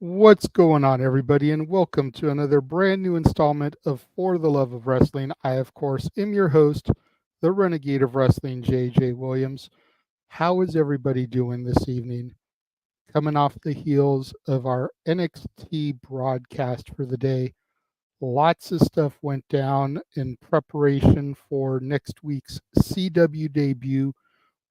What's going on, everybody, and welcome to another brand new installment of For the Love of Wrestling. I, of course, am your host, the Renegade of Wrestling, JJ Williams. How is everybody doing this evening? Coming off the heels of our NXT broadcast for the day, lots of stuff went down in preparation for next week's CW debut,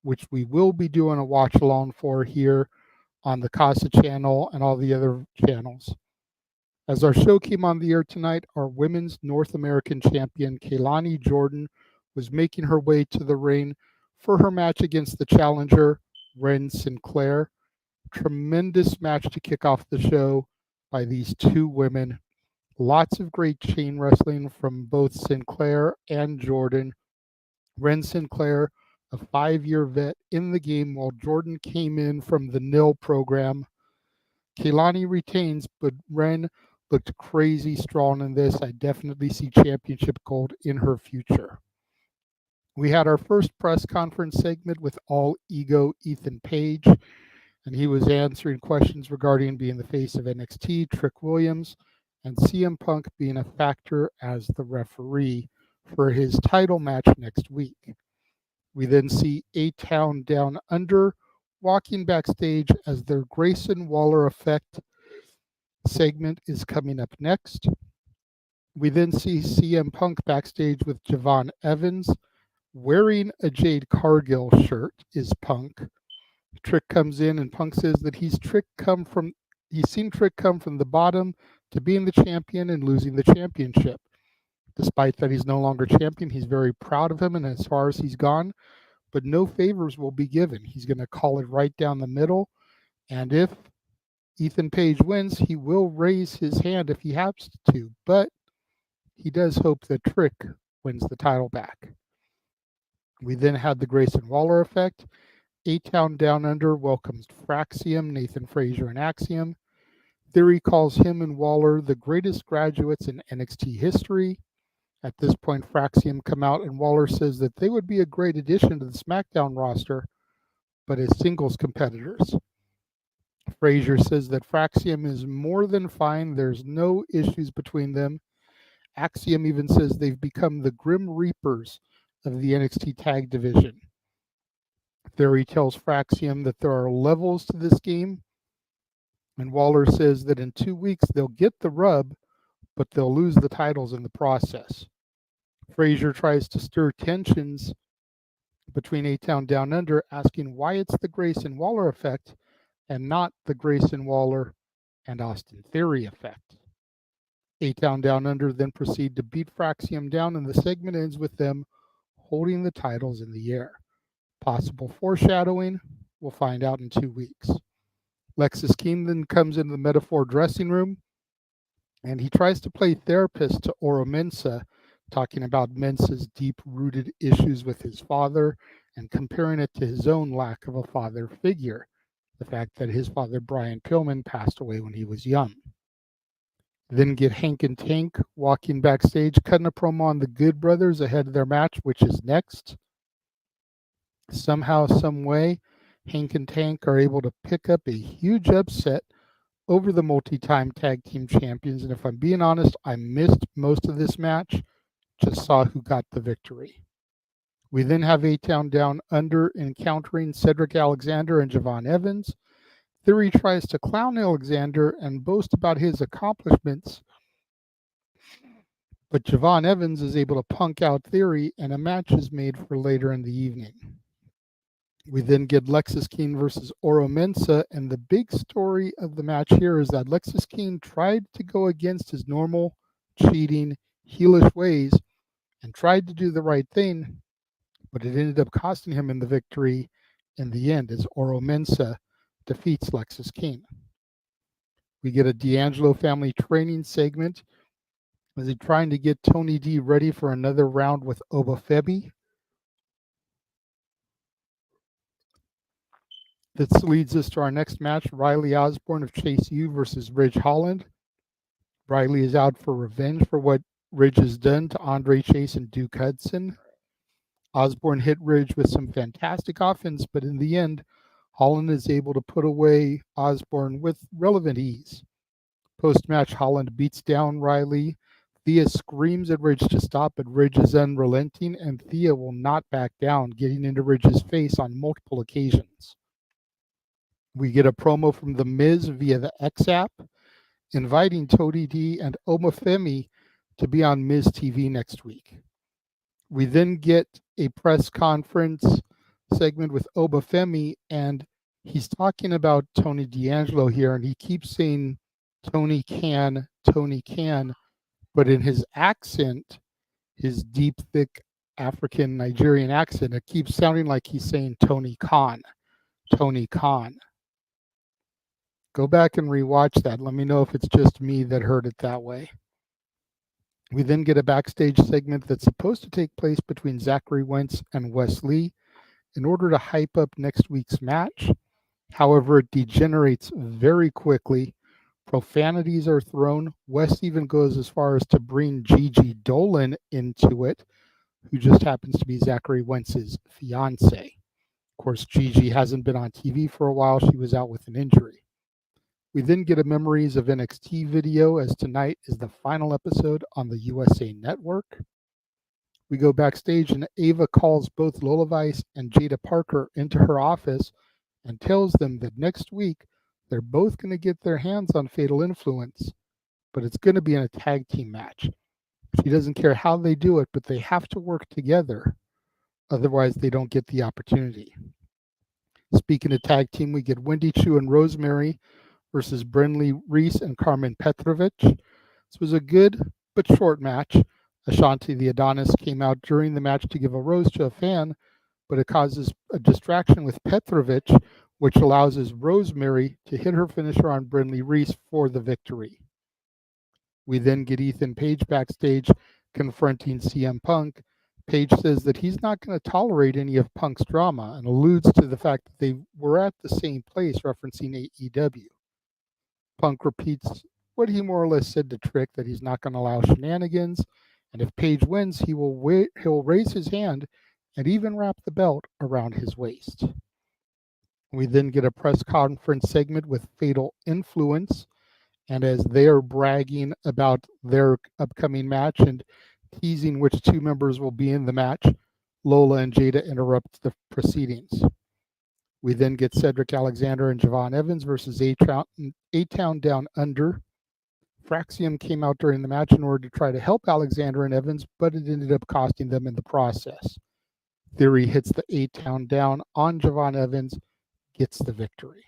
which we will be doing a watch along for here on the Casa channel and all the other channels. As our show came on the air tonight, our women's North American champion, Kaylani Jordan, was making her way to the ring for her match against the challenger, Ren Sinclair. Tremendous match to kick off the show by these two women. Lots of great chain wrestling from both Sinclair and Jordan. Ren Sinclair, a 5-year vet in the game, while Jordan came in from the NIL program. Kaylani retains, but Ren looked crazy strong in this. I definitely see championship gold in her future. We had our first press conference segment with All Ego Ethan Page, and he was answering questions regarding being the face of NXT, Trick Williams, and CM Punk being a factor as the referee for his title match next week. We then see A-Town Down Under walking backstage as their Grayson Waller effect segment is coming up next. We then see CM Punk backstage with Javon Evans wearing a Jade Cargill shirt is Punk. Trick comes in and Punk says that he's seen Trick come from the bottom to being the champion and losing the championship. Despite that he's no longer champion, he's very proud of him and as far as he's gone, but no favors will be given. He's going to call it right down the middle, and if Ethan Page wins, he will raise his hand if he has to, but he does hope that Trick wins the title back. We then had the Grayson Waller effect. A-Town Down Under welcomes Fraxium, Nathan Frazier, and Axiom. Theory calls him and Waller the greatest graduates in NXT history. At this point, Fraxium come out and Waller says that they would be a great addition to the SmackDown roster, but as singles competitors. Frazier says that Fraxium is more than fine. There's no issues between them. Axiom even says they've become the Grim Reapers of the NXT tag division. Theory tells Fraxium that there are levels to this game, and Waller says that in 2 weeks they'll get the rub, but they'll lose the titles in the process. Frazier tries to stir tensions between A-Town Down Under, asking why it's the Grayson Waller effect and not the Grayson Waller and Austin Theory effect. A-Town Down Under then proceed to beat Fraxium down, and the segment ends with them holding the titles in the air. Possible foreshadowing, we'll find out in 2 weeks. Lexis King then comes into the Metaphor dressing room, and he tries to play therapist to Oro Mensah, talking about Mensah's deep-rooted issues with his father and comparing it to his own lack of a father figure, the fact that his father, Brian Pillman, passed away when he was young. Then get Hank and Tank walking backstage, cutting a promo on the Good Brothers ahead of their match, which is next. Somehow, some way, Hank and Tank are able to pick up a huge upset over the multi-time tag team champions. And if I'm being honest, I missed most of this match, just saw who got the victory. We then have A-Town Down Under encountering Cedric Alexander and Javon Evans. Theory tries to clown Alexander and boast about his accomplishments, but Javon Evans is able to punk out Theory, and a match is made for later in the evening. We then get Lexis King versus Oro Mensah, and the big story of the match here is that Lexis King tried to go against his normal, cheating, heelish ways and tried to do the right thing, but it ended up costing him in the victory in the end as Oro Mensah defeats Lexis King. We get a D'Angelo family training segment as he's trying to get Tony D ready for another round with Obafemi. This leads us to our next match, Riley Osborne of Chase U versus Ridge Holland. Riley is out for revenge for what Ridge has done to Andre Chase and Duke Hudson. Osborne hit Ridge with some fantastic offense, but in the end, Holland is able to put away Osborne with relevant ease. Post-match, Holland beats down Riley. Thea screams at Ridge to stop, but Ridge is unrelenting, and Thea will not back down, getting into Ridge's face on multiple occasions. We get a promo from The Miz via the X app, inviting Tony D and Omofemi to be on Miz TV next week. We then get a press conference segment with Omofemi, and he's talking about Tony D'Angelo here, and he keeps saying Tony can, but in his accent, his deep, thick African Nigerian accent, it keeps sounding like he's saying Tony Khan. Go back and rewatch that. Let me know if it's just me that heard it that way. We then get a backstage segment that's supposed to take place between Zachary Wentz and Wes Lee in order to hype up next week's match. However, it degenerates very quickly. Profanities are thrown. Wes even goes as far as to bring Gigi Dolan into it, who just happens to be Zachary Wentz's fiance. Of course, Gigi hasn't been on TV for a while. She was out with an injury. We then get a Memories of NXT video, as tonight is the final episode on the USA Network. We go backstage, and Ava calls both Lola Vice and Jada Parker into her office and tells them that next week they're both going to get their hands on Fatal Influence, but it's going to be in a tag team match. She doesn't care how they do it, but they have to work together. Otherwise, they don't get the opportunity. Speaking of tag team, we get Wendy Chu and Rosemary versus Brinley Reese and Carmen Petrovich. This was a good but short match. Ashanti the Adonis came out during the match to give a rose to a fan, but it causes a distraction with Petrovich, which allows Rosemary to hit her finisher on Brinley Reese for the victory. We then get Ethan Page backstage confronting CM Punk. Page says that he's not going to tolerate any of Punk's drama and alludes to the fact that they were at the same place, referencing AEW. Punk repeats what he more or less said to Trick, that he's not going to allow shenanigans, and if Page wins, he'll raise his hand and even wrap the belt around his waist. We then get a press conference segment with Fatal Influence, and as they are bragging about their upcoming match and teasing which two members will be in the match, Lola and Jada interrupt the proceedings. We then get Cedric Alexander and Javon Evans versus A-Town Down Under. Fraxium came out during the match in order to try to help Alexander and Evans, but it ended up costing them in the process. Theory hits the A-Town Down on Javon Evans, gets the victory.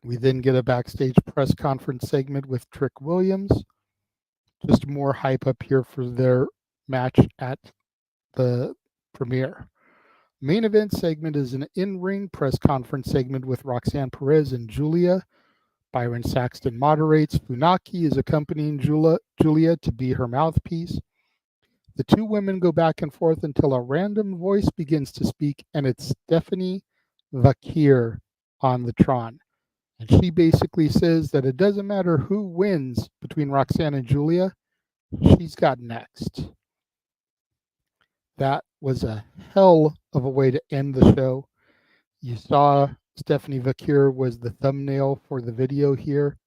We then get a backstage press conference segment with Trick Williams. Just more hype up here for their match at the premiere. Main event segment is an in-ring press conference segment with Roxanne Perez and Julia. Byron Saxton moderates. Funaki is accompanying Julia to be her mouthpiece. The two women go back and forth until a random voice begins to speak, and it's Stephanie Vakir on the Tron. And she basically says that it doesn't matter who wins between Roxanne and Julia, she's got next. That was a hell of a way to end the show. You saw Stephanie Vakir was the thumbnail for the video here.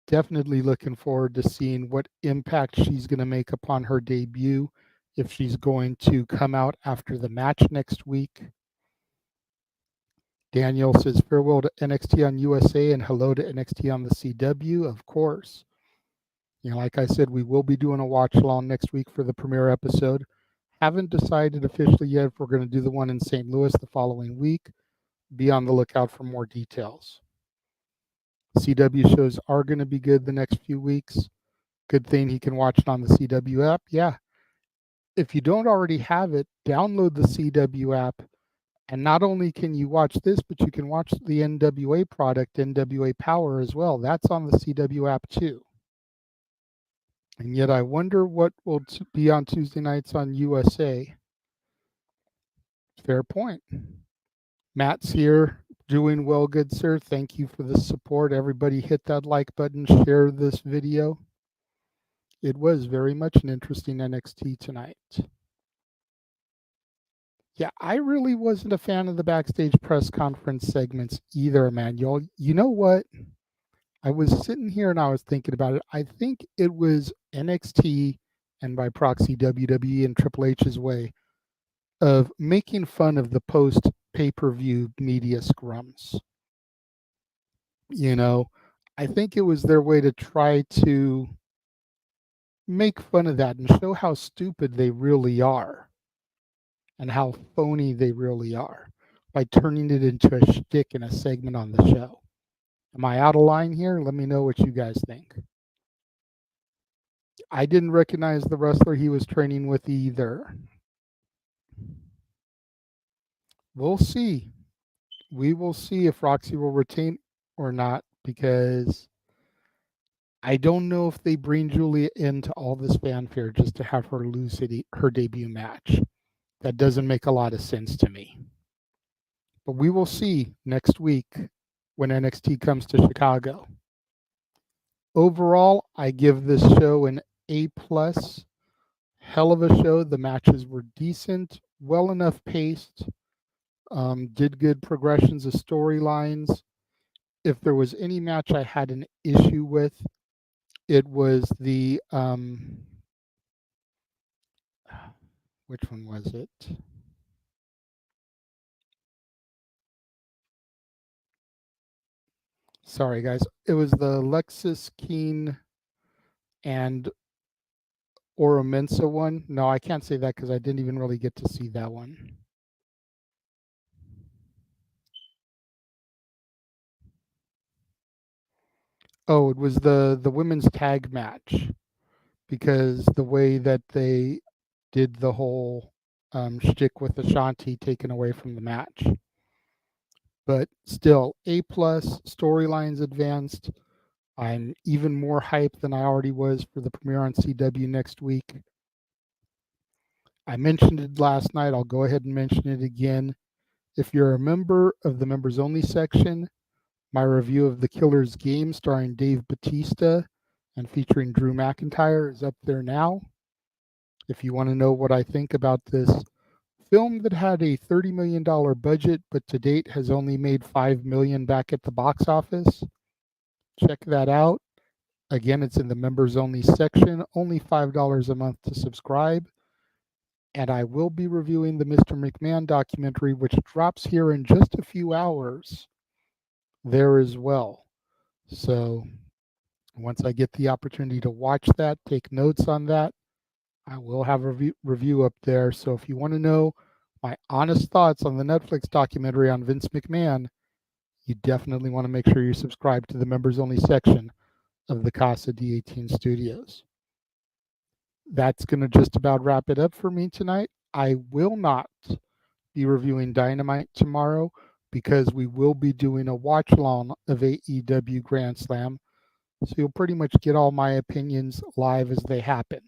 Definitely looking forward to seeing what impact she's going to make upon her debut, if she's going to come out after the match next week. Daniel says farewell to NXT on USA and hello to NXT on the CW, of course. Like I said, we will be doing a watch along next week for the premiere episode. Haven't decided officially yet if we're going to do the one in St. Louis the following week. Be on the lookout for more details. CW shows are going to be good the next few weeks. Good thing he can watch it on the CW app. Yeah. If you don't already have it, download the CW app. And not only can you watch this, but you can watch the NWA product, NWA Power, as well. That's on the CW app too. And yet I wonder what will be on Tuesday nights on USA. Fair point. Matt's here. Doing well, good sir. Thank you for the support. Everybody hit that like button, share this video. It was very much an interesting NXT tonight. Yeah, I really wasn't a fan of the backstage press conference segments either, man. Y'all, you know what? I was sitting here and I was thinking about it. I think it was NXT and by proxy WWE and Triple H's way of making fun of the post pay-per-view media scrums. You know, I think it was their way to try to make fun of that and show how stupid they really are and how phony they really are by turning it into a shtick and a segment on the show. Am I out of line here? Let me know what you guys think. I didn't recognize the wrestler he was training with either. We'll see. We will see if Roxy will retain or not, because I don't know if they bring Julia into all this fanfare just to have her lose her debut match. That doesn't make a lot of sense to me. But we will see next week when NXT comes to Chicago. Overall, I give this show an A+. Hell of a show. The matches were decent, well enough paced, did good progressions of storylines. If there was any match I had an issue with, it was the which one was it? Sorry, guys. It was the Lexis Keen and Ora Mensa one. No, I can't say that because I didn't even really get to see that one. Oh, it was the women's tag match, because the way that they did the whole shtick with Ashanti taken away from the match. But still, A+, storylines advanced. I'm even more hyped than I already was for the premiere on CW next week. I mentioned it last night. I'll go ahead and mention it again. If you're a member of the members only section, my review of The Killer's Game starring Dave Bautista and featuring Drew McIntyre is up there now. If you want to know what I think about this film that had a $30 million budget, but to date has only made $5 million back at the box office, check that out. Again, it's in the members only section, only $5 a month to subscribe. And I will be reviewing the Mr. McMahon documentary, which drops here in just a few hours there as well. So once I get the opportunity to watch that, take notes on that, I will have a review up there. So if you want to know my honest thoughts on the Netflix documentary on Vince McMahon, you definitely want to make sure you subscribe to the members only section of the Casa D18 Studios. That's going to just about wrap it up for me tonight. I will not be reviewing Dynamite tomorrow because we will be doing a watch along of AEW Grand Slam. So you'll pretty much get all my opinions live as they happen.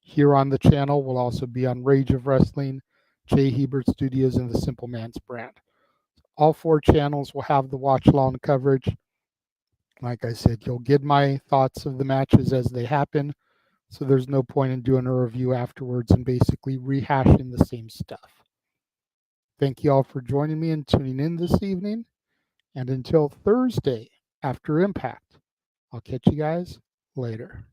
Here on the channel, we'll also be on Rage of Wrestling, Jay Hebert Studios, and the Simple Man's brand. All 4 channels will have the watch along coverage. Like I said, you'll get my thoughts of the matches as they happen. So there's no point in doing a review afterwards and basically rehashing the same stuff. Thank you all for joining me and tuning in this evening. And until Thursday after Impact, I'll catch you guys later.